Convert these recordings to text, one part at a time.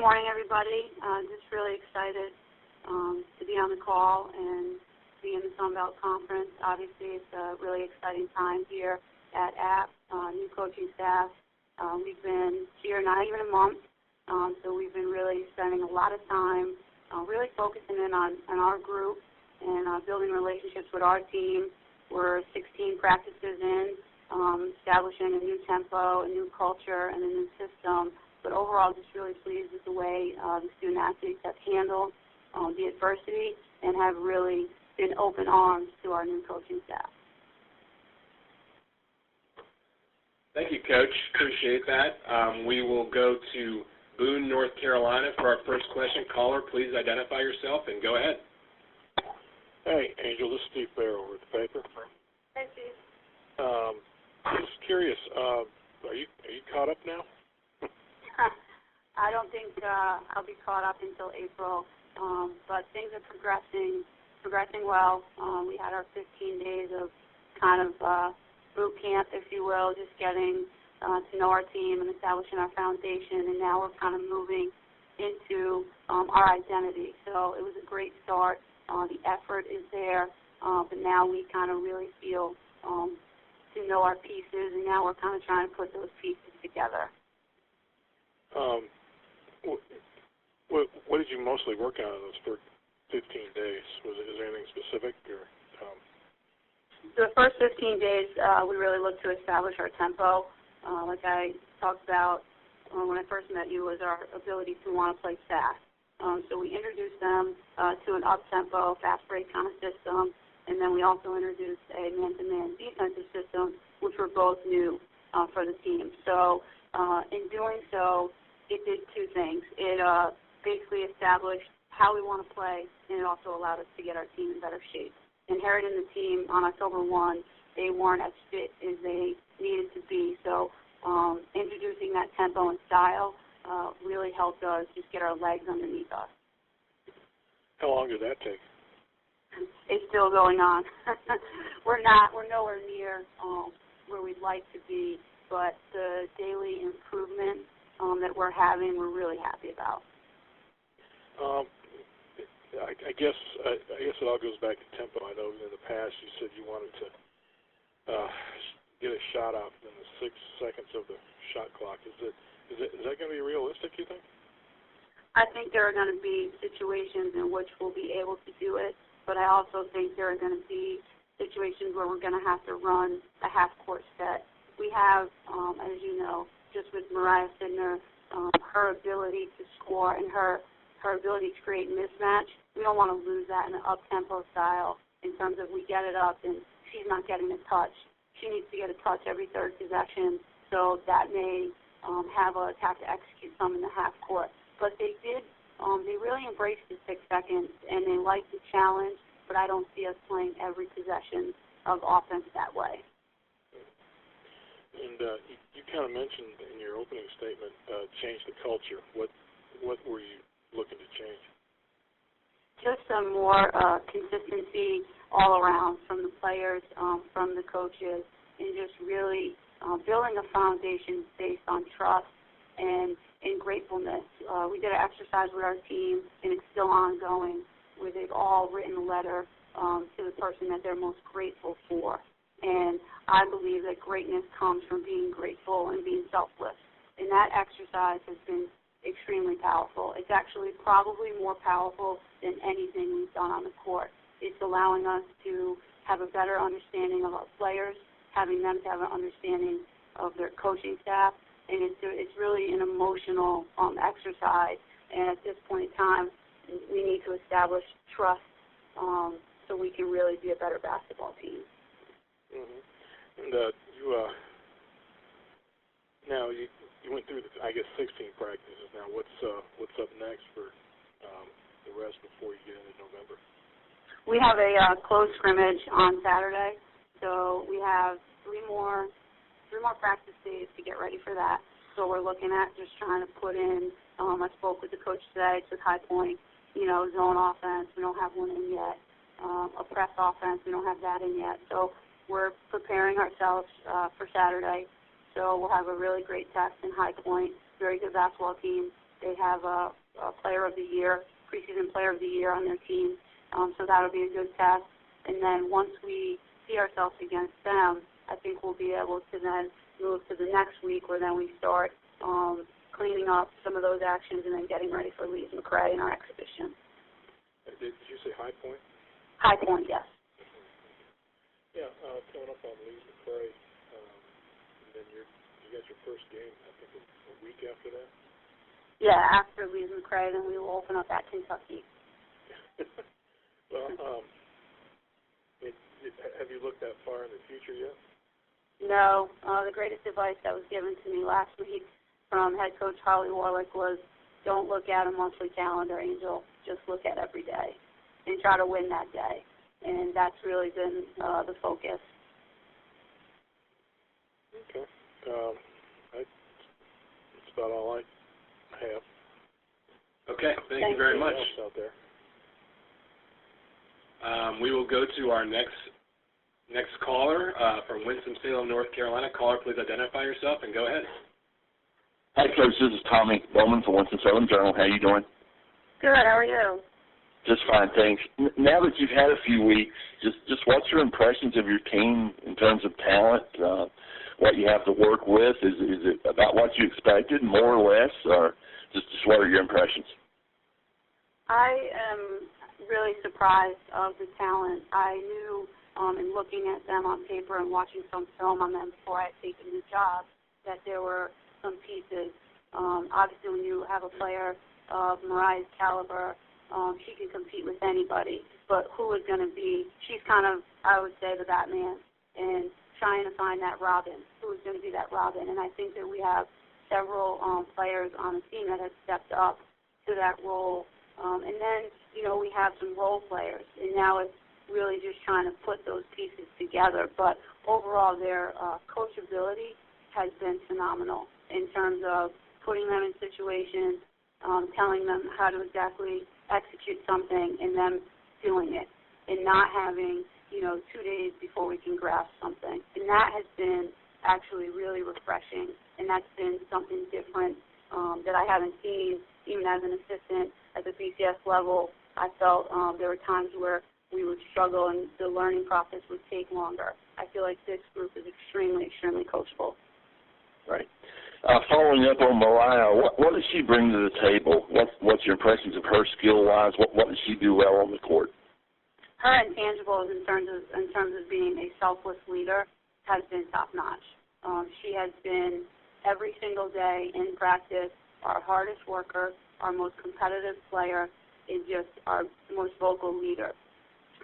morning, everybody. Just really excited to be on the call and be in the Sunbelt Conference. Obviously, it's a really exciting time here at App, new coaching staff. We've been here not even a month, so we've been really spending a lot of time really focusing in on our group and building relationships with our team. We're 16 practices in, establishing a new tempo, a new culture, and a new system. But overall, just really pleased with the way the student athletes have handled the adversity and have really been open arms to our new coaching staff. Thank you, Coach. Appreciate that. We will go to Boone, North Carolina for our first question. Caller, please identify yourself and go ahead. Hey, Angel, this is Steve Fair over at the paper. Hey, Steve. Just curious, are you caught up now? I don't think I'll be caught up until April, but things are progressing well. We had our 15 days of kind of boot camp, if you will, just getting to know our team and establishing our foundation, and now we're kind of moving into our identity. So it was a great start. The effort is there, but now we kind of really feel to know our pieces, and now we're kind of trying to put those pieces together. What did you mostly work on in those first 15 days? Is there anything specific? Or, The first 15 days, we really looked to establish our tempo. Like I talked about when I first met you, was our ability to want to play fast. So we introduced them to an up-tempo, fast-break kind of system, and then we also introduced a man-to-man defensive system, which were both new for the team. So in doing so, it did two things. It basically established how we want to play, and it also allowed us to get our team in better shape. Inheriting the team on October 1, they weren't as fit as they needed to be. So introducing that tempo and style really helped us just get our legs underneath us. How long did that take? It's still going on. We're nowhere near where we'd like to be, but the daily improvement that we're having, we're really happy about. I guess it all goes back to tempo. I know in the past you said you wanted to get a shot off in the 6 seconds of the shot clock. Is that going to be realistic, you think? I think there are going to be situations in which we'll be able to do it, but I also think there are going to be situations where we're going to have to run a half-court set. We have, as you know, just with Mariah Sidner, her ability to score and her ability to create mismatch. We don't want to lose that in an up-tempo style in terms of we get it up and she's not getting a touch. She needs to get a touch every third possession, so that may have us have to execute some in the half court. But they really embraced the 6 seconds, and they like the challenge, but I don't see us playing every possession of offense that way. And you kind of mentioned in your opening statement change the culture. What were you looking to change? Just some more consistency all around from the players, from the coaches, and just really building a foundation based on trust and gratefulness. We did an exercise with our team, and it's still ongoing, where they've all written a letter to the person that they're most grateful for. And I believe that greatness comes from being grateful and being selfless. And that exercise has been extremely powerful. It's actually probably more powerful than anything we've done on the court. It's allowing us to have a better understanding of our players, having them to have an understanding of their coaching staff, and it's really an emotional exercise. And at this point in time, we need to establish trust so we can really be a better basketball team. Mm-hmm. And you went through, I guess, 16 practices. Now, what's up next for the rest before you get into November? We have a closed scrimmage on Saturday, so we have three more practice days to get ready for that. So we're looking at just trying to put in. I spoke with the coach today. It's with High Point, zone offense. We don't have one in yet. A press offense. We don't have that in yet. So we're preparing ourselves for Saturday. So we'll have a really great test in High Point, very good basketball team, They have a Player of the Year, preseason Player of the Year on their team, so that'll be a good test. And then once we see ourselves against them, I think we'll be able to then move to the next week where then we start cleaning up some of those actions and then getting ready for Leeds McRae in our exhibition. Did you say High Point? High Point, yes. Yeah, coming up on Leeds McRae, and then you got your first game, I think, a week after that? Yeah, after Leeds McRae, then we will open up at Kentucky. Well, have you looked that far in the future yet? No. The greatest advice that was given to me last week from head coach Holly Warlick was, don't look at a monthly calendar, Angel. Just look at every day and try to win that day. And that's really been the focus. Okay. That's about all I have. Okay, thank you very much. Out there. We will go to our next caller from Winston-Salem, North Carolina. Caller, please identify yourself and go ahead. Hi, Coach. This is Tommy Bowman from Winston-Salem Journal. How you doing? Good. How are you? Just fine, thanks. Now that you've had a few weeks, just what's your impressions of your team in terms of talent, what you have to work with? Is it about what you expected, more or less, or just what are your impressions? I am really surprised of the talent. I knew in looking at them on paper and watching some film on them before I had taken the job that there were some pieces. Obviously, when you have a player of Mariah's caliber, she can compete with anybody. But who is going to be, she's kind of, I would say, the Batman, and trying to find that Robin. Who is going to be that Robin? And I think that we have several players on the team that have stepped up to that role. And then, we have some role players. And now it's really just trying to put those pieces together. But overall, their coachability has been phenomenal in terms of putting them in situations, telling them how to exactly execute something, and them doing it, and not having, 2 days before we can grasp something. And that has been actually really refreshing, and that's been something different that I haven't seen even as an assistant at the BCS level. I felt there were times where we would struggle and the learning process would take longer. I feel like this group is extremely, extremely coachable. Right. Following up on Mariah, what does she bring to the table? What's your impressions of her skill-wise? What does she do well on the court? Her intangibles in terms of being a selfless leader has been top-notch. She has been, every single day in practice, our hardest worker, our most competitive player, and just our most vocal leader.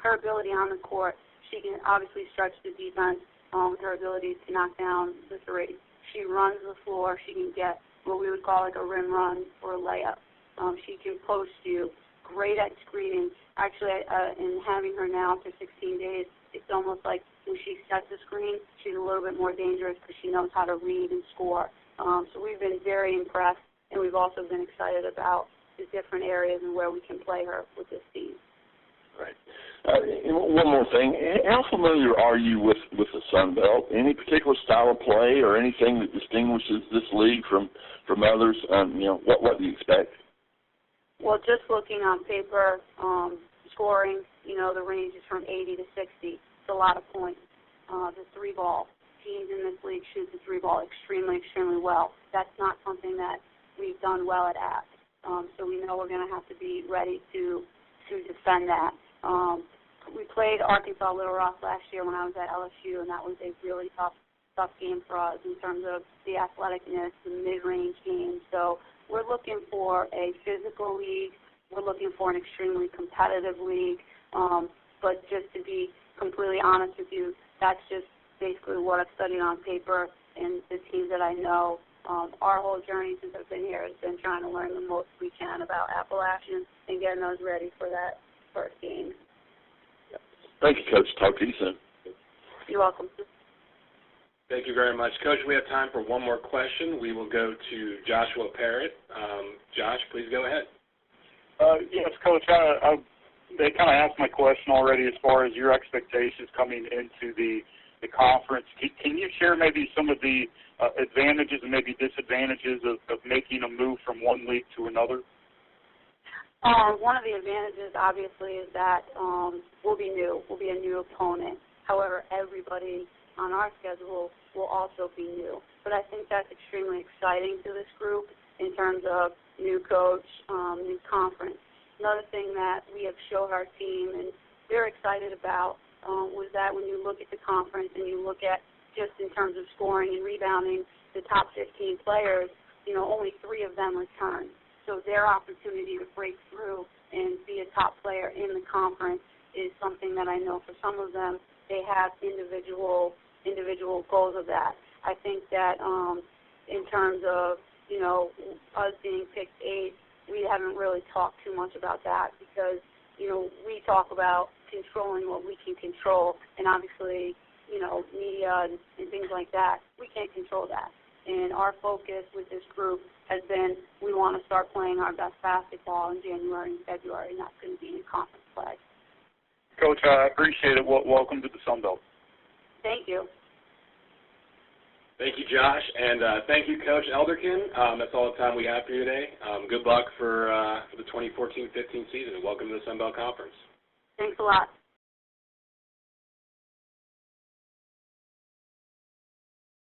Her ability on the court, she can obviously stretch the defense with her ability to knock down the three. She runs the floor. She can get what we would call like a rim run or a layup. She can post you. Great at screening. Actually, in having her now for 16 days, it's almost like when she sets the screen, she's a little bit more dangerous because she knows how to read and score. So we've been very impressed, and we've also been excited about the different areas and where we can play her with this team. Right. One more thing. How familiar are you with the Sun Belt? Any particular style of play or anything that distinguishes this league from others? What do you expect? Well, just looking on paper, scoring, the range is from 80 to 60. It's a lot of points. The three ball. Teams in this league shoot the three ball extremely, extremely well. That's not something that we've done well at App. So we know we're going to have to be ready to defend that. We played Arkansas Little Rock last year when I was at LSU, and that was a really tough game for us in terms of the athleticness, the mid-range game. So we're looking for a physical league. We're looking for an extremely competitive league. But just to be completely honest with you, that's just basically what I've studied on paper and the teams that I know. Our whole journey since I've been here has been trying to learn the most we can about Appalachian and getting us ready for that first game. Thank you, Coach. Talk to you soon. You're welcome. Thank you very much. Coach, we have time for one more question. We will go to Joshua Parrott. Josh, please go ahead. Yes, Coach. They kind of asked my question already as far as your expectations coming into the the conference. Can you share maybe some of the advantages and maybe disadvantages of making a move from one league to another? One of the advantages, obviously, is that we'll be new. We'll be a new opponent. However, everybody on our schedule will also be new. But I think that's extremely exciting to this group in terms of new coach, new conference. Another thing that we have showed our team and they're excited about was that when you look at the conference and you look at just in terms of scoring and rebounding, the top 15 players, only 3 of them return. So their opportunity to break through and be a top player in the conference is something that I know for some of them, they have individual goals of that. I think that in terms of, us being picked 8, we haven't really talked too much about that because, we talk about controlling what we can control, and obviously, media and things like that, we can't control that. And our focus with this group has been we want to start playing our best basketball in January and February, and that's going to be in conference play. Coach, I appreciate it. Welcome to the Sun Belt. Thank you. Thank you, Josh, and thank you, Coach Elderkin. That's all the time we have for you today. Good luck for the 2014-15 season, and welcome to the Sun Belt Conference. Thanks a lot.